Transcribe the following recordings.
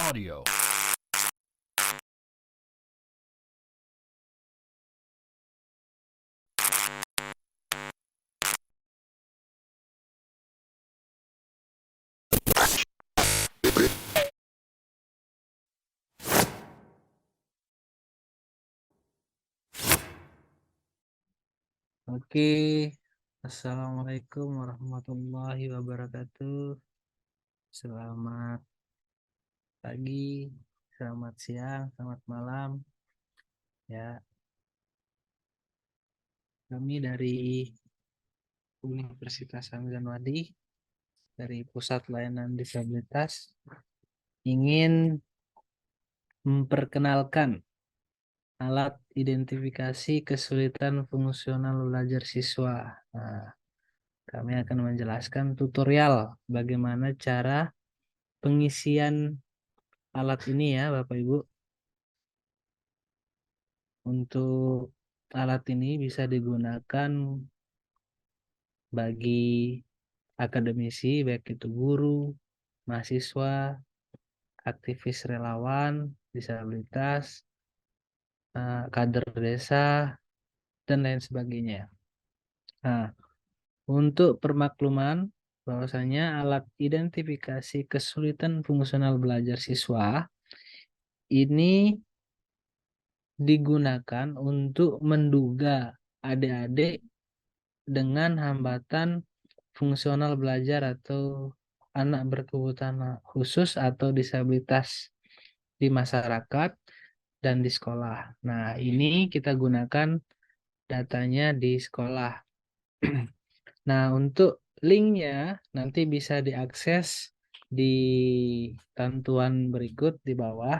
Audio. Oke, Assalamualaikum warahmatullahi wabarakatuh. Selamat pagi, selamat siang, selamat malam. Ya, kami dari Universitas Hamzanwadi dari Pusat Layanan Disabilitas ingin memperkenalkan alat identifikasi kesulitan fungsional belajar siswa. Nah, kami akan menjelaskan tutorial bagaimana cara pengisian alat ini ya, Bapak Ibu. Untuk alat ini bisa digunakan bagi akademisi, baik itu guru, mahasiswa, aktivis relawan, disabilitas, kader desa, dan lain sebagainya. Nah, untuk permakluman, bahwasanya alat identifikasi kesulitan fungsional belajar siswa ini digunakan untuk menduga adik-adik dengan hambatan fungsional belajar atau anak berkebutuhan khusus atau disabilitas di masyarakat dan di sekolah. Nah, ini kita gunakan datanya di sekolah. Nah, untuk linknya nanti bisa diakses di tentuan berikut di bawah.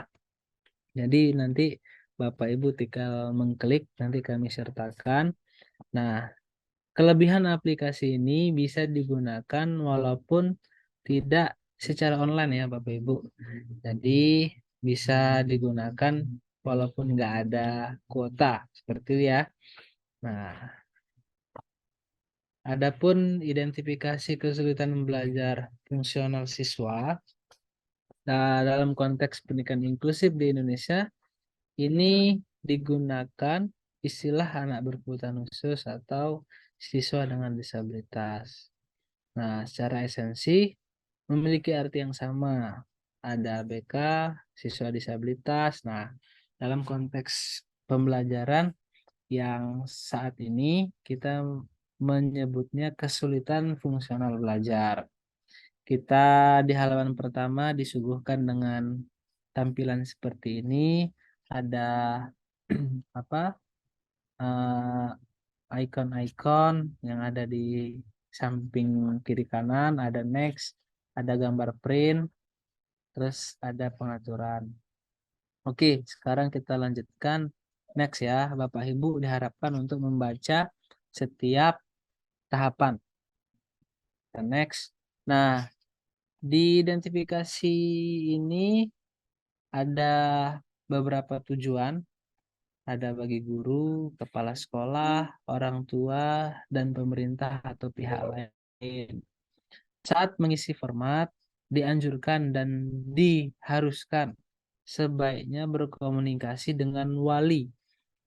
Jadi nanti Bapak Ibu tinggal mengklik, nanti kami sertakan. Nah, kelebihan aplikasi ini bisa digunakan walaupun tidak secara online ya Bapak Ibu. Jadi bisa digunakan walaupun nggak ada kuota seperti itu ya. Nah, adapun identifikasi kesulitan belajar fungsional siswa dalam konteks pendidikan inklusif di Indonesia ini digunakan istilah anak berkebutuhan khusus atau siswa dengan disabilitas. Nah, secara esensi memiliki arti yang sama. Ada ABK, siswa disabilitas. Nah, dalam konteks pembelajaran yang saat ini kita menyebutnya kesulitan fungsional belajar. Kita di halaman pertama disuguhkan dengan tampilan seperti ini. Ada apa? eh, Icon-icon yang ada di samping kiri kanan, ada next, ada gambar print, terus ada pengaturan. Oke, sekarang kita lanjutkan next ya. Bapak Ibu diharapkan untuk membaca setiap tahapan. Dan next. Nah, di identifikasi ini ada beberapa tujuan. Ada bagi guru, kepala sekolah, orang tua, dan pemerintah atau pihak lain. Saat mengisi format, dianjurkan dan diharuskan sebaiknya berkomunikasi dengan wali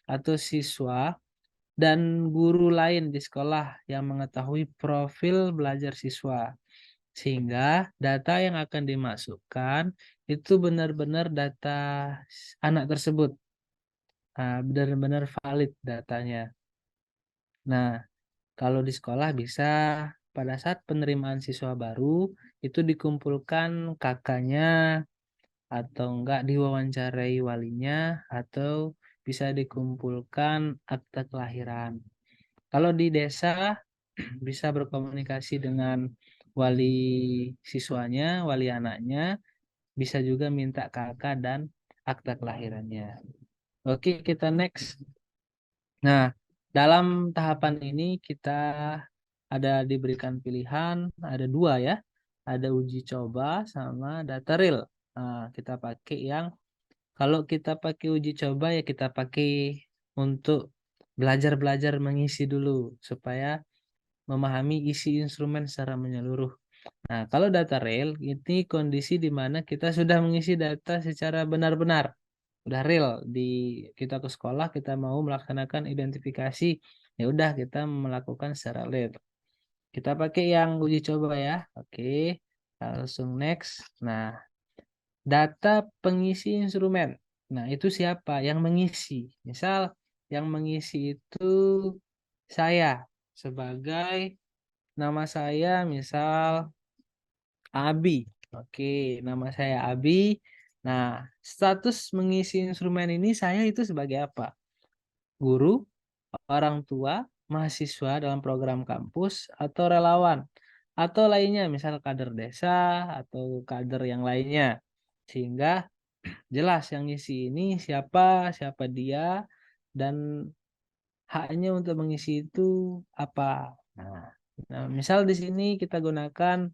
atau siswa dan guru lain di sekolah yang mengetahui profil belajar siswa. Sehingga data yang akan dimasukkan itu benar-benar data anak tersebut. Benar-benar valid datanya. Nah, kalau di sekolah bisa pada saat penerimaan siswa baru itu dikumpulkan kakaknya atau enggak diwawancarai walinya atau bisa dikumpulkan akta kelahiran. Kalau di desa bisa berkomunikasi dengan wali siswanya, wali anaknya, bisa juga minta kakak dan akta kelahirannya. Oke, kita next. Nah, dalam tahapan ini kita ada diberikan pilihan, ada dua ya. Ada uji coba sama data real. Nah, kita pakai yang, kalau kita pakai uji coba ya kita pakai untuk belajar-belajar mengisi dulu supaya memahami isi instrumen secara menyeluruh. Nah, kalau data real ini kondisi di mana kita sudah mengisi data secara benar-benar. Udah real di kita ke sekolah, kita mau melaksanakan identifikasi, ya udah kita melakukan secara real. Kita pakai yang uji coba ya. Oke. Langsung next. Nah, data pengisi instrumen. Nah, itu siapa yang mengisi? Misal yang mengisi itu saya sebagai nama saya misal Abi. Oke, nama saya Abi. Nah, status mengisi instrumen ini saya itu sebagai apa? Guru, orang tua, mahasiswa dalam program kampus, atau relawan, atau lainnya, misal kader desa atau kader yang lainnya. Sehingga jelas yang ngisi ini siapa, siapa dia, dan haknya untuk mengisi itu apa. Nah, misal di sini kita gunakan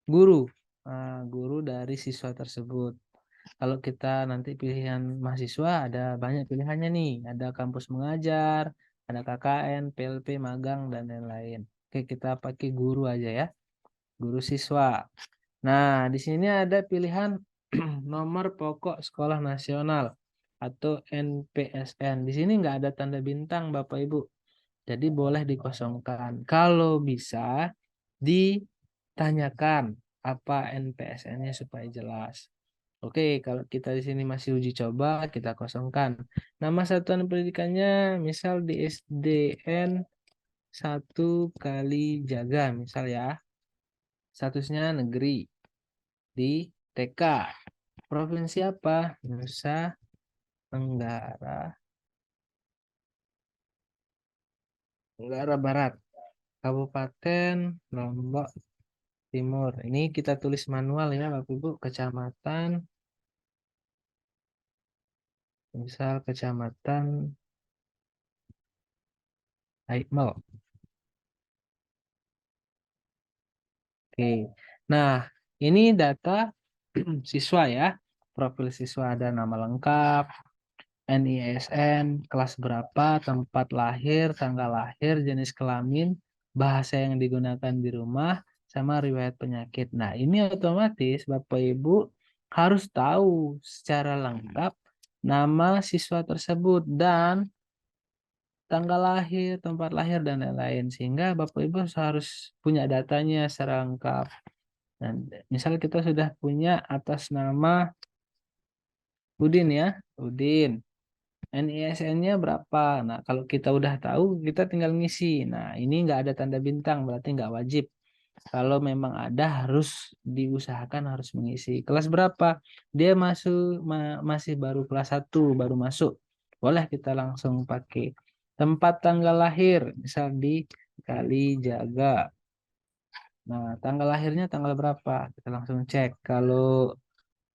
guru, guru dari siswa tersebut. Kalau kita nanti pilihan mahasiswa ada banyak pilihannya nih, ada kampus mengajar, ada KKN, PLP, magang dan lain-lain. Oke, kita pakai guru aja ya, guru siswa. Nah, di sini ada pilihan nomor pokok sekolah nasional atau NPSN. Di sini nggak ada tanda bintang, Bapak Ibu. Jadi boleh dikosongkan. Kalau bisa ditanyakan apa NPSN-nya supaya jelas. Oke, kalau kita di sini masih uji coba, kita kosongkan. Nama satuan pendidikannya misal di SDN 1 Kalijaga, misal ya. Statusnya negeri di TK. Provinsi apa? Nusa Tenggara Tenggara Barat. Kabupaten Lombok Timur. Ini kita tulis manual ya, Bapak Ibu. Kecamatan, misal Kecamatan Aitmel. Oke. Nah, ini data siswa ya. Profil siswa ada nama lengkap, NISN, kelas berapa, tempat lahir, tanggal lahir, jenis kelamin, bahasa yang digunakan di rumah, sama riwayat penyakit. Nah, ini otomatis Bapak Ibu harus tahu secara lengkap nama siswa tersebut dan tanggal lahir, tempat lahir, dan lain-lain. Sehingga Bapak Ibu harus punya datanya secara lengkap. Dan misal kita sudah punya atas nama Udin ya, Udin. NISN-nya berapa? Nah, kalau kita udah tahu, kita tinggal ngisi. Nah, ini nggak ada tanda bintang, berarti nggak wajib. Kalau memang ada, harus diusahakan harus mengisi. Kelas berapa? Dia masih baru kelas 1, baru masuk. Boleh kita langsung pakai. Tempat tanggal lahir, misal di Kalijaga. Nah, tanggal lahirnya tanggal berapa? Kita langsung cek. Kalau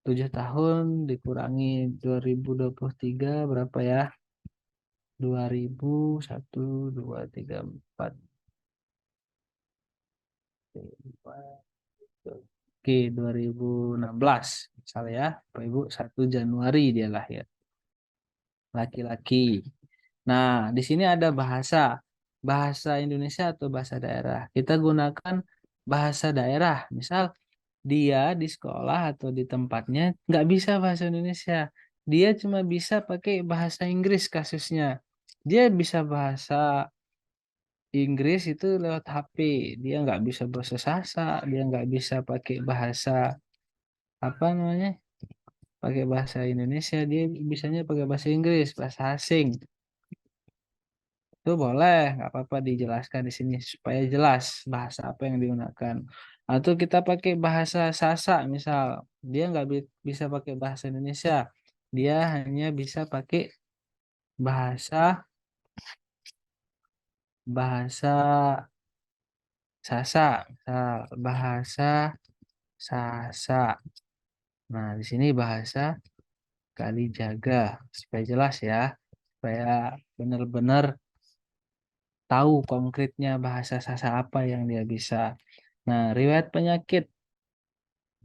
7 tahun dikurangi 2023 berapa ya? 2001, 2, 3, 4, 5. Oke, 2016 misalnya ya, Bapak Ibu 1 Januari dia lahir, laki-laki. Nah, di sini ada bahasa, bahasa Indonesia atau bahasa daerah. Kita gunakan bahasa daerah. Misal dia di sekolah atau di tempatnya nggak bisa bahasa Indonesia. Dia cuma bisa pakai bahasa Inggris kasusnya. Dia bisa bahasa Inggris itu lewat HP. Dia nggak bisa bahasa Sasa, dia nggak bisa pakai bahasa apa namanya, pakai bahasa Indonesia. Dia bisanya pakai bahasa Inggris, bahasa asing. Itu boleh, nggak apa-apa dijelaskan di sini supaya jelas bahasa apa yang digunakan. Atau kita pakai bahasa Sasa, misal dia nggak bisa pakai bahasa Indonesia, dia hanya bisa pakai bahasa bahasa Sasa, misal bahasa Sasa. Nah, di sini bahasa Kalijaga supaya jelas ya, supaya benar-benar tahu konkretnya bahasa Sasa apa yang dia bisa. Nah, riwayat penyakit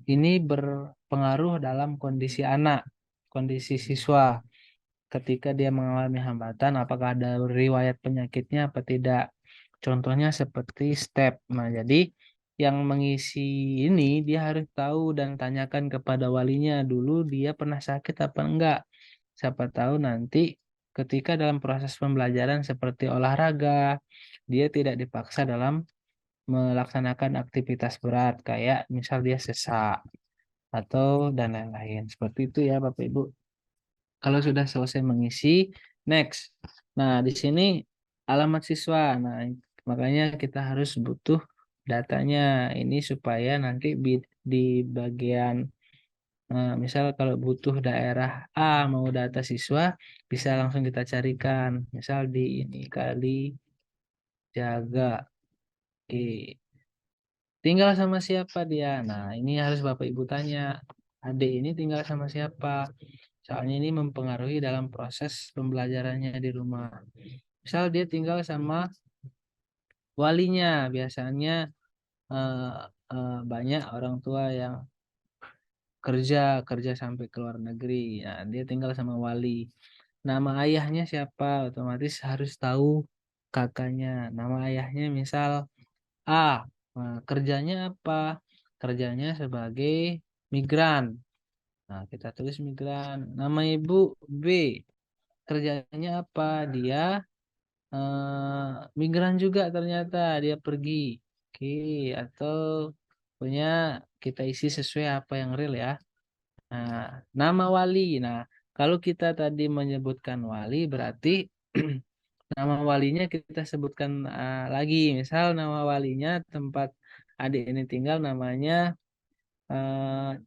ini berpengaruh dalam kondisi anak, kondisi siswa. Ketika dia mengalami hambatan, apakah ada riwayat penyakitnya apa tidak? Contohnya seperti step. Nah, jadi yang mengisi ini dia harus tahu dan tanyakan kepada walinya dulu dia pernah sakit apa enggak. Siapa tahu nanti ketika dalam proses pembelajaran seperti olahraga, dia tidak dipaksa dalam melaksanakan aktivitas berat kayak misal dia sesak atau dan lain-lain. Seperti itu ya Bapak Ibu. Kalau sudah selesai mengisi, next. Nah, di sini alamat siswa. Nah, makanya kita harus butuh datanya ini supaya nanti di bagian misal kalau butuh daerah A mau data siswa bisa langsung kita carikan. Misal di ini kali jaga E. Tinggal sama siapa dia? Nah, ini harus Bapak Ibu tanya. Adik ini tinggal sama siapa? Soalnya ini mempengaruhi dalam proses pembelajarannya di rumah. Misal dia tinggal sama walinya, biasanya eh, banyak orang tua yang kerja kerja sampai ke luar negeri. Nah, dia tinggal sama wali. Nama ayahnya siapa? Otomatis harus tahu kakaknya. Nama ayahnya misal A. Nah, kerjanya apa? Kerjanya sebagai migran. Nah, kita tulis migran. Nama ibu B. Kerjanya apa? Dia migran juga ternyata dia pergi. Oke, atau punya kita isi sesuai apa yang real ya. Nah, nama wali. Nah, kalau kita tadi menyebutkan wali berarti nama walinya kita sebutkan lagi. Misal nama walinya tempat adik ini tinggal namanya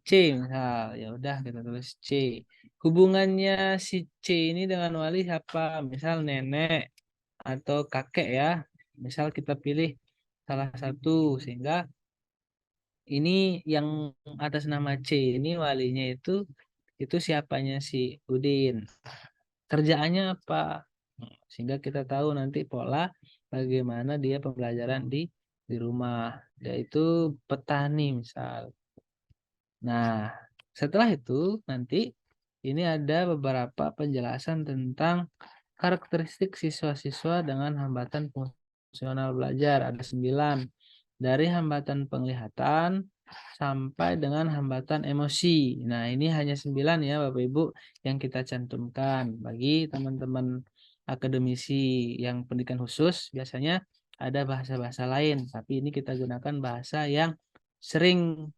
C misal. Ya udah kita tulis C. Hubungannya si C ini dengan wali siapa? Misal nenek atau kakek ya. Misal kita pilih salah satu sehingga ini yang atas nama C ini walinya itu siapanya si Udin. Kerjaannya apa? Sehingga kita tahu nanti pola bagaimana dia pembelajaran di rumah. Yaitu petani misal. Nah, setelah itu nanti ini ada beberapa penjelasan tentang karakteristik siswa-siswa dengan hambatan fungsional belajar. Ada 9. Dari hambatan penglihatan sampai dengan hambatan emosi. Nah, ini hanya 9 ya Bapak Ibu yang kita cantumkan. Bagi teman-teman akademisi yang pendidikan khusus, biasanya ada bahasa-bahasa lain. Tapi ini kita gunakan bahasa yang sering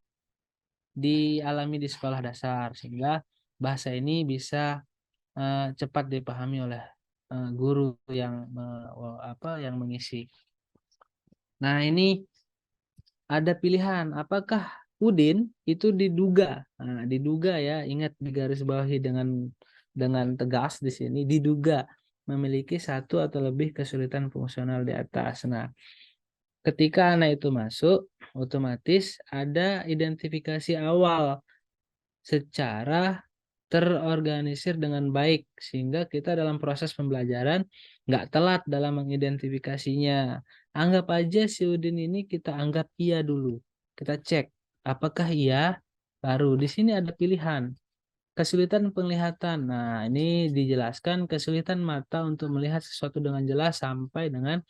dialami di sekolah dasar. Sehingga bahasa ini bisa cepat dipahami oleh guru yang yang mengisi. Nah, ini ada pilihan apakah Udin itu diduga. Nah, diduga ya, ingat di garis bawahi dengan tegas di sini diduga memiliki satu atau lebih kesulitan fungsional di atas. Nah, ketika anak itu masuk, otomatis ada identifikasi awal secara terorganisir dengan baik sehingga kita dalam proses pembelajaran nggak telat dalam mengidentifikasinya. Anggap aja si Udin ini kita anggap iya dulu. Kita cek apakah iya. Baru di sini ada pilihan. Kesulitan penglihatan. Nah, ini dijelaskan kesulitan mata untuk melihat sesuatu dengan jelas sampai dengan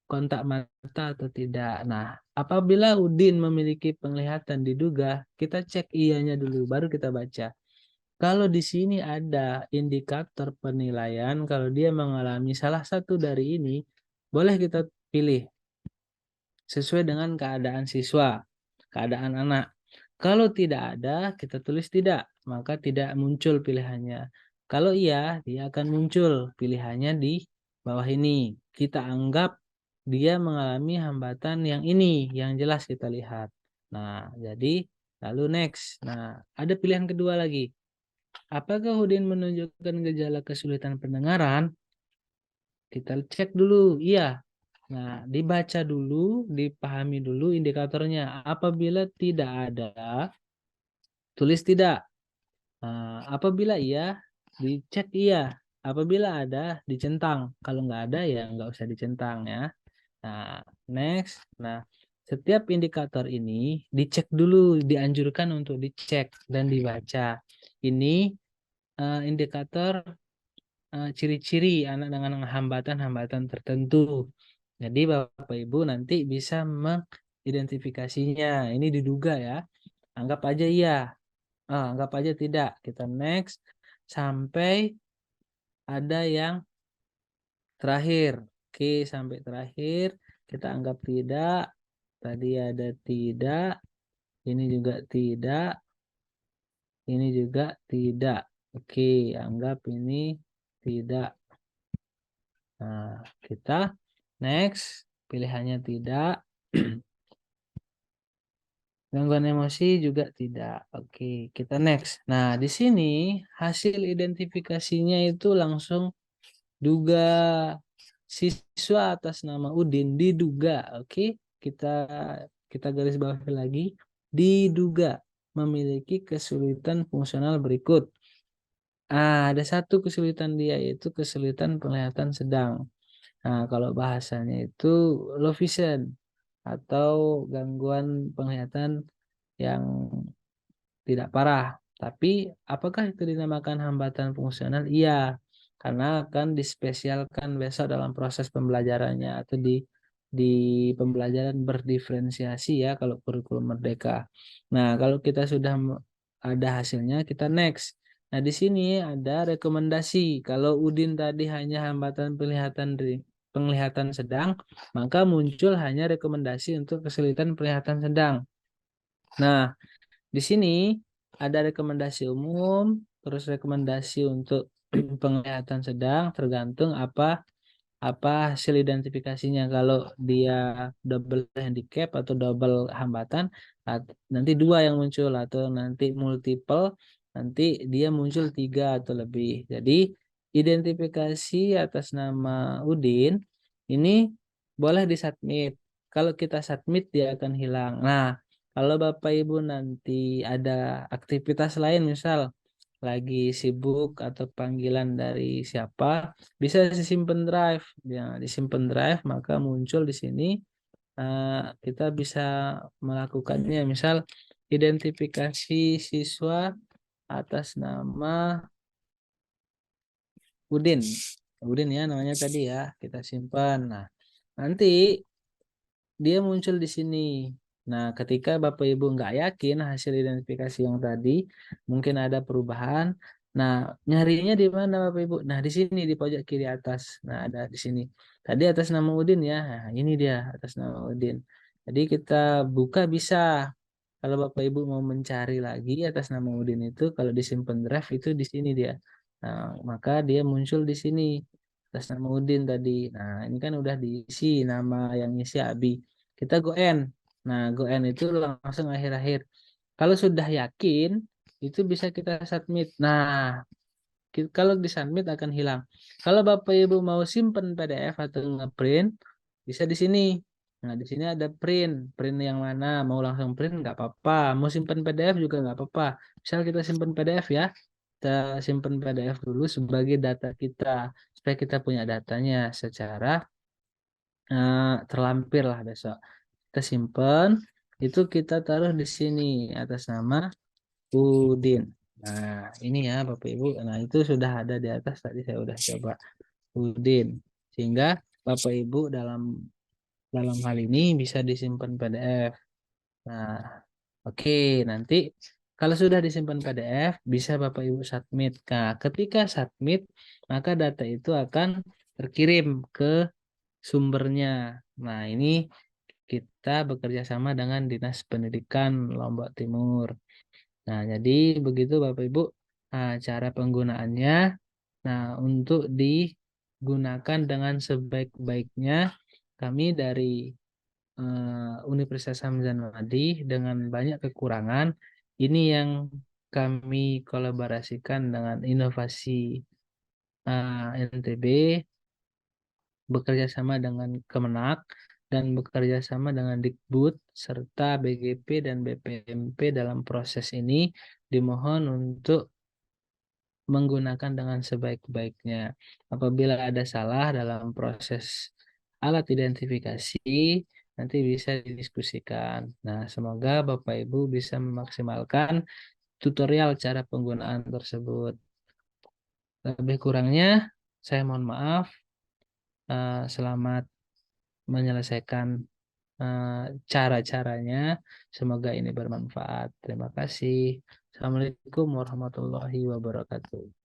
kontak mata atau tidak. Nah, apabila Udin memiliki penglihatan diduga, kita cek iyanya dulu, baru kita baca. Kalau di sini ada indikator penilaian, kalau dia mengalami salah satu dari ini, boleh kita pilih sesuai dengan keadaan siswa, keadaan anak. Kalau tidak ada, kita tulis tidak, maka tidak muncul pilihannya. Kalau iya, dia akan muncul pilihannya di bawah ini. Kita anggap dia mengalami hambatan yang ini, yang jelas kita lihat. Nah, jadi lalu next. Nah, ada pilihan kedua lagi. Apakah Udin menunjukkan gejala kesulitan pendengaran? Kita cek dulu, iya. Nah, dibaca dulu, dipahami dulu indikatornya. Apabila tidak ada, tulis tidak. Nah, apabila iya, dicek iya. Apabila ada, dicentang. Kalau nggak ada, ya nggak usah dicentang ya. Nah, next. Nah, setiap indikator ini dicek dulu, dianjurkan untuk dicek dan dibaca. Ini indikator ciri-ciri anak dengan hambatan-hambatan tertentu. Jadi Bapak Ibu nanti bisa identifikasinya. Ini diduga ya. Anggap aja iya. Anggap aja tidak. Kita next sampai ada yang terakhir. Oke, sampai terakhir kita anggap tidak. Tadi ada tidak. Ini juga tidak. Ini juga tidak. Oke, anggap ini tidak. Nah, kita next. Pilihannya tidak. Gangguan emosi juga tidak. Oke, kita next. Nah, di sini hasil identifikasinya itu langsung duga siswa atas nama Udin diduga. Oke, kita kita garis bawahi lagi. Diduga memiliki kesulitan fungsional berikut. Ada satu kesulitan dia yaitu kesulitan penglihatan sedang. Nah, kalau bahasanya itu low vision atau gangguan penglihatan yang tidak parah. Tapi apakah itu dinamakan hambatan fungsional? Iya, karena akan dispesialkan besok dalam proses pembelajarannya atau di pembelajaran berdiferensiasi ya kalau kurikulum merdeka. Nah, kalau kita sudah ada hasilnya, kita next. Nah, di sini ada rekomendasi. Kalau Udin tadi hanya hambatan penglihatan sedang, maka muncul hanya rekomendasi untuk kesulitan penglihatan sedang. Nah, di sini ada rekomendasi umum, terus rekomendasi untuk penglihatan sedang, tergantung apa hasil identifikasinya. Kalau dia double handicap atau double hambatan, nanti dua yang muncul, atau nanti multiple, nanti dia muncul 3 atau lebih. Jadi identifikasi atas nama Udin ini boleh disubmit. Kalau kita submit dia akan hilang. Nah, kalau Bapak Ibu nanti ada aktivitas lain, misal lagi sibuk atau panggilan dari siapa, bisa disimpan drive. Ya, disimpan drive maka muncul di sini, kita bisa melakukannya. Misal identifikasi siswa atas nama Udin. Udin ya namanya tadi ya, kita simpan. Nah, nanti dia muncul di sini. Nah, ketika Bapak Ibu nggak yakin hasil identifikasi yang tadi, mungkin ada perubahan. Nah, nyarinya di mana Bapak Ibu? Nah, di sini di pojok kiri atas. Nah, ada di sini. Tadi atas nama Udin ya. Nah, ini dia atas nama Udin. Jadi kita buka bisa. Kalau Bapak Ibu mau mencari lagi atas nama Udin itu, kalau disimpan draft itu di sini dia. Nah, maka dia muncul di sini atas nama Udin tadi. Nah, ini kan udah diisi nama yang isi Abi. Kita go N. Nah, go N itu langsung akhir-akhir. Kalau sudah yakin, itu bisa kita submit. Nah, kalau disubmit akan hilang. Kalau Bapak Ibu mau simpen PDF atau ngeprint, bisa di sini. Nah, di sini ada print. Print yang mana? Mau langsung print nggak apa-apa. Mau simpen PDF juga nggak apa-apa. Misal kita simpen PDF ya. Kita simpen PDF dulu sebagai data kita. Supaya kita punya datanya secara terlampir lah besok. Kita simpen. Itu kita taruh di sini atas nama Udin. Nah, ini ya Bapak Ibu. Nah, itu sudah ada di atas tadi saya udah coba Udin. Sehingga Bapak Ibu dalam dalam hal ini bisa disimpan PDF. Nah, oke, nanti kalau sudah disimpan PDF, bisa Bapak Ibu submit. Nah, ketika submit, maka data itu akan terkirim ke sumbernya. Nah, ini kita bekerja sama dengan Dinas Pendidikan Lombok Timur. Nah, jadi begitu Bapak Ibu, cara penggunaannya. Nah, untuk digunakan dengan sebaik-baiknya, kami dari Universitas Hamzah Madi dengan banyak kekurangan, ini yang kami kolaborasikan dengan inovasi NTB, bekerja sama dengan Kemenak, dan bekerja sama dengan Dikbud, serta BGP dan BPMP dalam proses ini dimohon untuk menggunakan dengan sebaik-baiknya. Apabila ada salah dalam proses alat identifikasi, nanti bisa didiskusikan. Nah, semoga Bapak Ibu bisa memaksimalkan tutorial cara penggunaan tersebut. Lebih kurangnya, saya mohon maaf. Selamat menyelesaikan cara-caranya. Semoga ini bermanfaat. Terima kasih. Assalamualaikum warahmatullahi wabarakatuh.